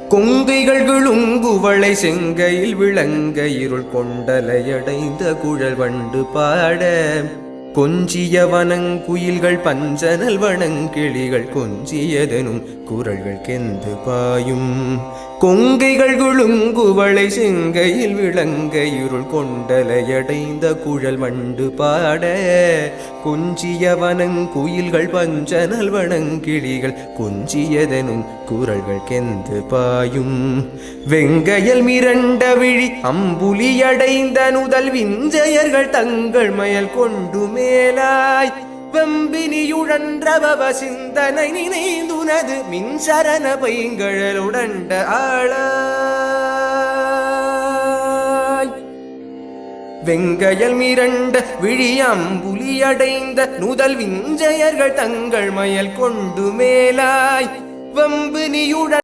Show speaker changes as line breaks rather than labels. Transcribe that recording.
கொங்கைகள் விழுங்குவளை செங்கையில் விளங்க இருள் கொண்டலையடைந்த குழல் வண்டு பாட கொஞ்சிய வனங்குயில்கள் பஞ்சனல் வனங்கிளிகள் கொஞ்சியதனும் குரல்கள் கெந்து பாயும். கொங்கைகள் விழுங்குவளை செங்கையில் விளங்க இருள் கொண்டலையடைந்த குழல் வண்டு பாட கொஞ்சிய வனங்குயில்கள் பஞ்சனல் வனங்கிளிகள் கொஞ்சியதனும் குரல்கள் கெந்து பாயும். வெங்கையல் மிரண்ட விழி அம்புலி அடைந்த நுதல் விஞ்சையர்கள் தங்கள் மயல் கொண்டு மேலாய் வெம்பினியுழன்றவ சிந்தனை நினைந்துனது மின்சரண பைங்கழலுடண்ட ஆளாய். வெங்கையல் மிரண்ட விழியம்புலி அடைந்த நுதல் விஞ்சையர்கள் தங்கள் மயல் கொண்டு மேலாய் வெம்பினியுடன்